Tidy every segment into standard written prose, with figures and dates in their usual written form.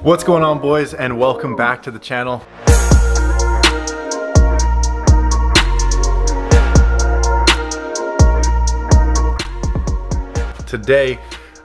What's going on, boys, and welcome back to the channel. Today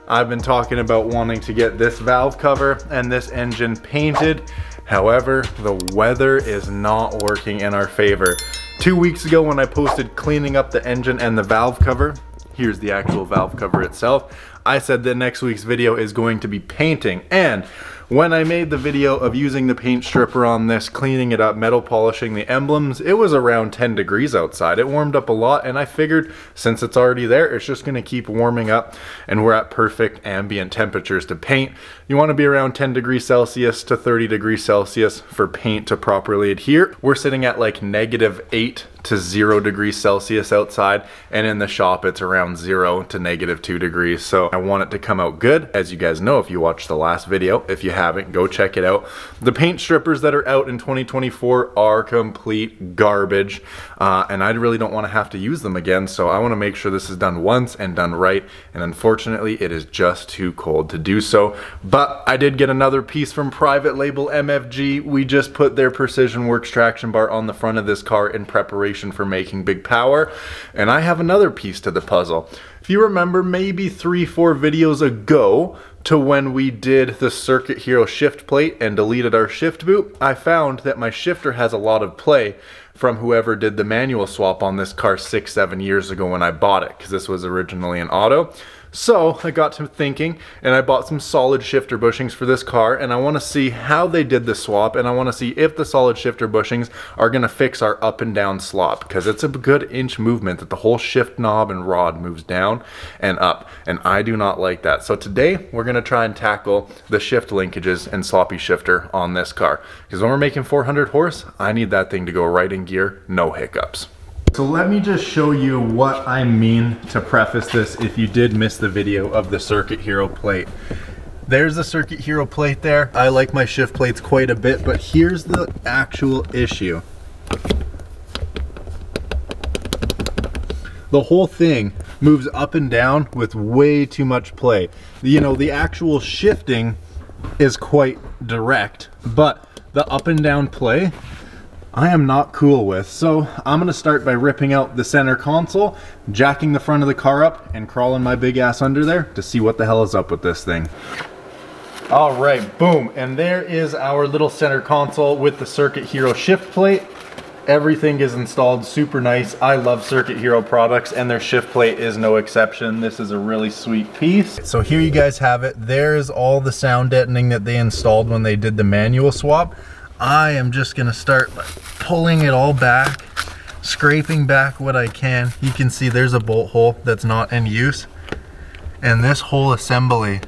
I've been talking about wanting to get this valve cover and this engine painted. However, the weather is not working in our favor. 2 weeks ago when I posted cleaning up the engine and the valve cover, here's the actual valve cover itself, I said that next week's video is going to be painting. And when I made the video of using the paint stripper on this, cleaning it up, metal polishing the emblems, it was around 10 degrees outside. It warmed up a lot, and I figured since it's already there, it's just gonna keep warming up and we're at perfect ambient temperatures to paint. You wanna be around 10 degrees Celsius to 30 degrees Celsius for paint to properly adhere. We're sitting at like -8 to 0 degrees Celsius outside, and in the shop it's around 0 to -2 degrees. So I want it to come out good. As you guys know, if you watched the last video, if you haven't, go check it out. The paint strippers that are out in 2024 are complete garbage, and I really don't want to have to use them again, so I want to make sure this is done once and done right, and unfortunately it is just too cold to do so. But I did get another piece from Private Label MFG. We just put their Precision Works traction bar on the front of this car in preparation for making big power, and I have another piece to the puzzle. If you remember maybe 3-4 videos ago to when we did the Circuit Hero shift plate and deleted our shift boot, I found that my shifter has a lot of play from whoever did the manual swap on this car 6-7 years ago when I bought it, because this was originally an auto. So I got to thinking, and I bought some solid shifter bushings for this car, and I want to see how they did the swap, and I want to see if the solid shifter bushings are going to fix our up and down slop, because it's a good inch movement that the whole shift knob and rod moves down and up, and I do not like that. So today we're going to try and tackle the shift linkages and sloppy shifter on this car, because when we're making 400 horse, I need that thing to go right in gear, no hiccups. So let me just show you what I mean to preface this if you did miss the video of the Circuit Hero plate. There's the Circuit Hero plate there. I like my shift plates quite a bit, but here's the actual issue. The whole thing moves up and down with way too much play. You know, the actual shifting is quite direct, but the up and down play, I am not cool with. So I'm gonna start by ripping out the center console, jacking the front of the car up, and crawling my big ass under there to see what the hell is up with this thing. All right, boom, and there is our little center console with the Circuit Hero shift plate. Everything is installed super nice. I love Circuit Hero products, and their shift plate is no exception. This is a really sweet piece. So here you guys have it. There's all the sound deadening that they installed when they did the manual swap. I am just gonna start by pulling it all back, scraping back what I can. You can see there's a bolt hole that's not in use, and this whole assembly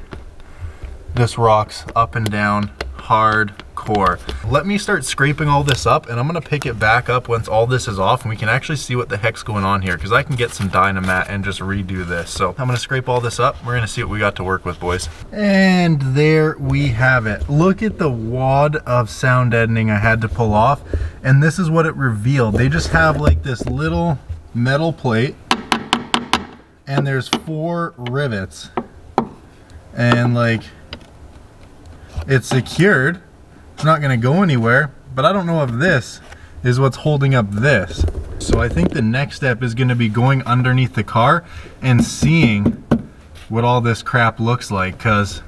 just rocks up and down hardcore. Let me start scraping all this up, and I'm gonna pick it back up once all this is off and we can actually see what the heck's going on here, because I can get some Dynamat and just redo this. So I'm gonna scrape all this up. We're gonna see what we got to work with, boys. And there we have it. Look at the wad of sound deadening I had to pull off, and this is what it revealed. They just have like this little metal plate, and there's 4 rivets, and like, it's secured. It's not gonna go anywhere, but I don't know if this is what's holding up this. So I think the next step is gonna be going underneath the car and seeing what all this crap looks like, because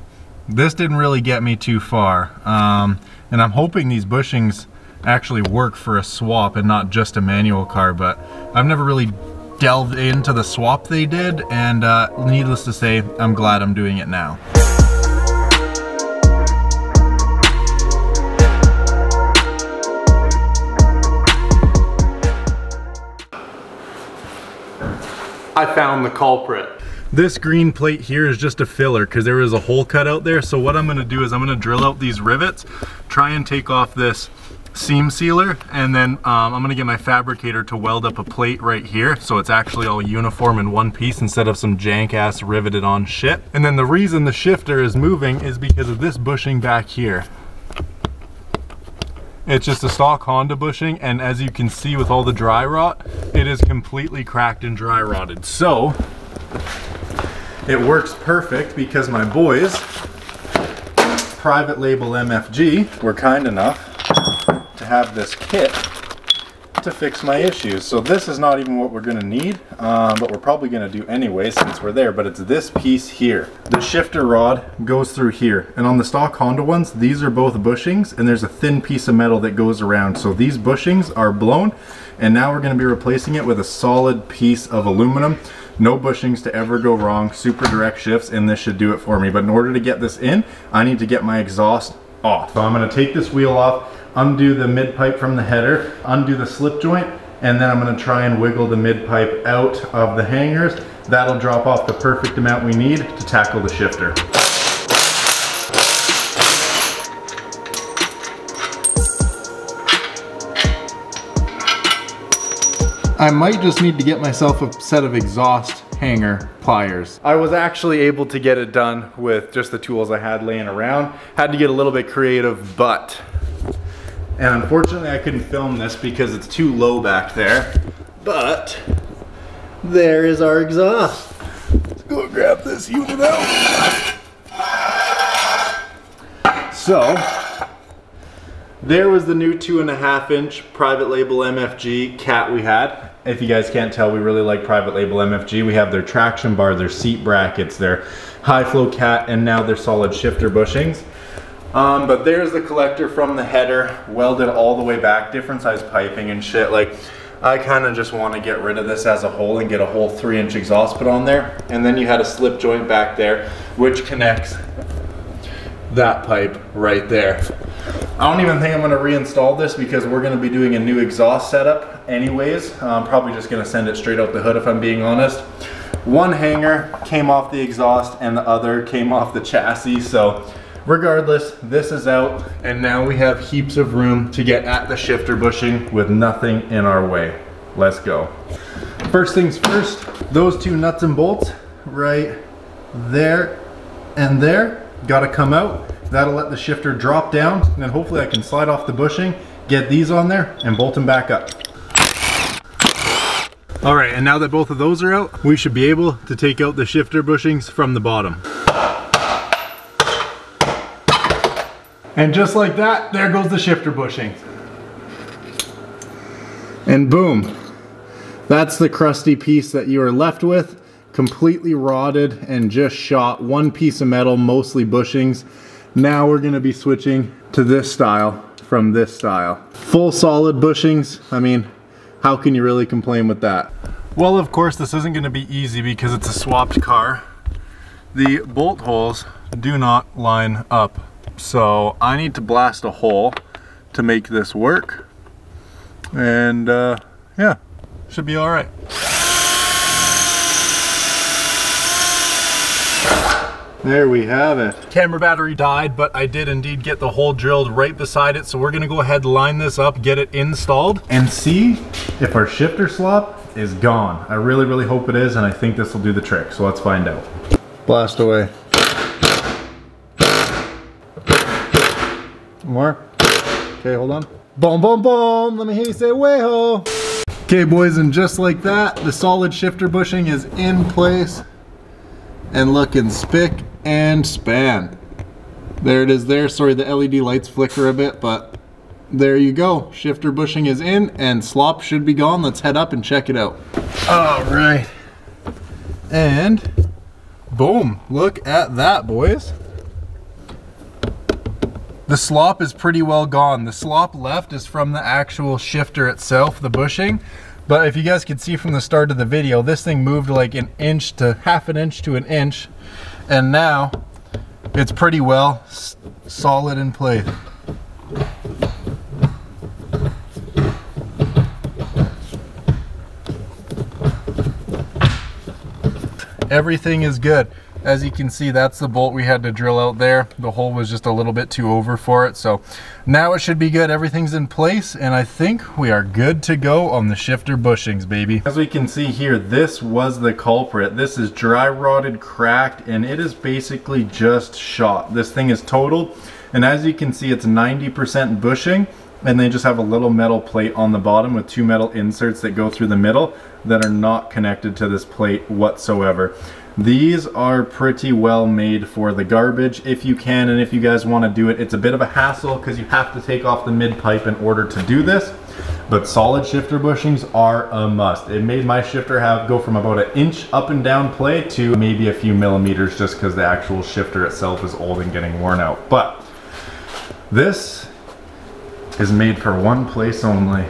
this didn't really get me too far. And I'm hoping these bushings actually work for a swap and not just a manual car, but I've never really delved into the swap they did, and needless to say, I'm glad I'm doing it now. I found the culprit. This green plate here is just a filler because there is a hole cut out there. So what I'm gonna do is I'm gonna drill out these rivets, try and take off this seam sealer, and then I'm gonna get my fabricator to weld up a plate right here so it's actually all uniform in one piece instead of some jank ass riveted on shit. And then the reason the shifter is moving is because of this bushing back here. It's just a stock Honda bushing, and as you can see with all the dry rot, it is completely cracked and dry rotted. So it works perfect because my boys Private Label MFG were kind enough to have this kit to fix my issues. So this is not even what we're gonna need, but we're probably gonna do anyway since we're there, but it's this piece here. The shifter rod goes through here, and on the stock Honda ones, these are both bushings, and there's a thin piece of metal that goes around. So these bushings are blown, and now we're gonna be replacing it with a solid piece of aluminum. No bushings to ever go wrong, super direct shifts, and this should do it for me. But in order to get this in, I need to get my exhaust off. So I'm gonna take this wheel off, undo the mid pipe from the header, undo the slip joint, and then I'm gonna try and wiggle the mid pipe out of the hangers. That'll drop off the perfect amount we need to tackle the shifter. I might just need to get myself a set of exhaust hanger pliers. I was actually able to get it done with just the tools I had laying around. Had to get a little bit creative, but, and unfortunately I couldn't film this because it's too low back there, but there is our exhaust. Let's go grab this unit out. So, there was the new 2.5 inch Private Label MFG cat we had. If you guys can't tell, we really like Private Label MFG. We have their traction bar, their seat brackets, their high flow cat, and now their solid shifter bushings. But there's the collector from the header, welded all the way back, different size piping and shit. Like, I kind of just want to get rid of this as a whole and get a whole 3-inch exhaust put on there. And then you had a slip joint back there, which connects that pipe right there. I don't even think I'm going to reinstall this because we're going to be doing a new exhaust setup anyways. I'm probably just going to send it straight out the hood if I'm being honest. One hanger came off the exhaust and the other came off the chassis, so regardless, this is out, and now we have heaps of room to get at the shifter bushing with nothing in our way. Let's go. First things first, those two nuts and bolts right there and there gotta come out. That'll let the shifter drop down, and then hopefully I can slide off the bushing, get these on there, and bolt them back up. All right, and now that both of those are out, we should be able to take out the shifter bushings from the bottom. And just like that, there goes the shifter bushing. And boom, that's the crusty piece that you are left with, completely rotted and just shot. One piece of metal, mostly bushings. Now we're gonna be switching to this style from this style. Full solid bushings. I mean, how can you really complain with that? Well, of course, this isn't gonna be easy because it's a swapped car. The bolt holes do not line up. So I need to blast a hole to make this work. And yeah, should be all right. There we have it. Camera battery died, but I did indeed get the hole drilled right beside it. So we're gonna go ahead, line this up, get it installed, and see if our shifter slop is gone. I really, really hope it is, and I think this will do the trick. So let's find out. Blast away. More. Okay, hold on. Boom, boom, boom. Let me hear you say way-ho. Okay, boys, and just like that, the solid shifter bushing is in place and looking spick and span. There it is there. Sorry, the LED lights flicker a bit, but there you go. Shifter bushing is in and slop should be gone. Let's head up and check it out. All right. And boom, look at that, boys. The slop is pretty well gone. The slop left is from the actual shifter itself, the bushing. But if you guys can see from the start of the video, this thing moved like an inch to half an inch to an inch. And now it's pretty well solid in place. Everything is good. As you can see, that's the bolt we had to drill out there. The hole was just a little bit too over for it. So now it should be good. Everything's in place, and I think we are good to go on the shifter bushings, baby. As we can see here, this was the culprit. This is dry rotted, cracked, and it is basically just shot. This thing is totaled, and as you can see, it's 90% bushing, and they just have a little metal plate on the bottom with 2 metal inserts that go through the middle that are not connected to this plate whatsoever. These are pretty well made for the garbage if you can, and if you guys want to do it. It's a bit of a hassle because you have to take off the mid pipe in order to do this, but solid shifter bushings are a must. It made my shifter go from about an inch up and down play to maybe a few millimeters, just because the actual shifter itself is old and getting worn out. But this is made for one place only.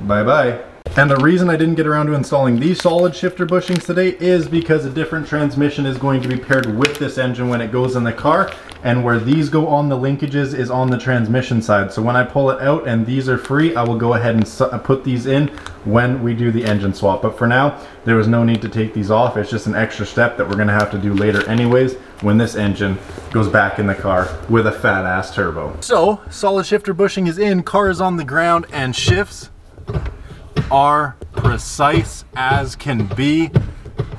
Bye bye. And the reason I didn't get around to installing these solid shifter bushings today is because a different transmission is going to be paired with this engine when it goes in the car, and where these go on the linkages is on the transmission side. So when I pull it out and these are free, I will go ahead and put these in when we do the engine swap. But for now, there was no need to take these off. It's just an extra step that we're gonna have to do later anyways when this engine goes back in the car with a fat ass turbo. So solid shifter bushing is in, car is on the ground, and shifts are precise as can be.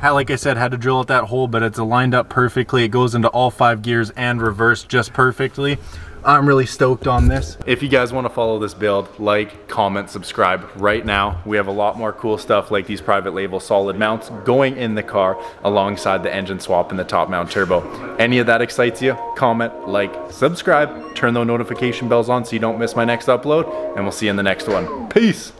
Like I said, had to drill out that hole, but it's lined up perfectly. It goes into all 5 gears and reverse just perfectly. I'm really stoked on this. If you guys want to follow this build, like, comment, subscribe right now. We have a lot more cool stuff like these private label solid mounts going in the car alongside the engine swap and the top mount turbo. Any of that excites you? Comment, like, subscribe, turn those notification bells on so you don't miss my next upload, and we'll see you in the next one. Peace.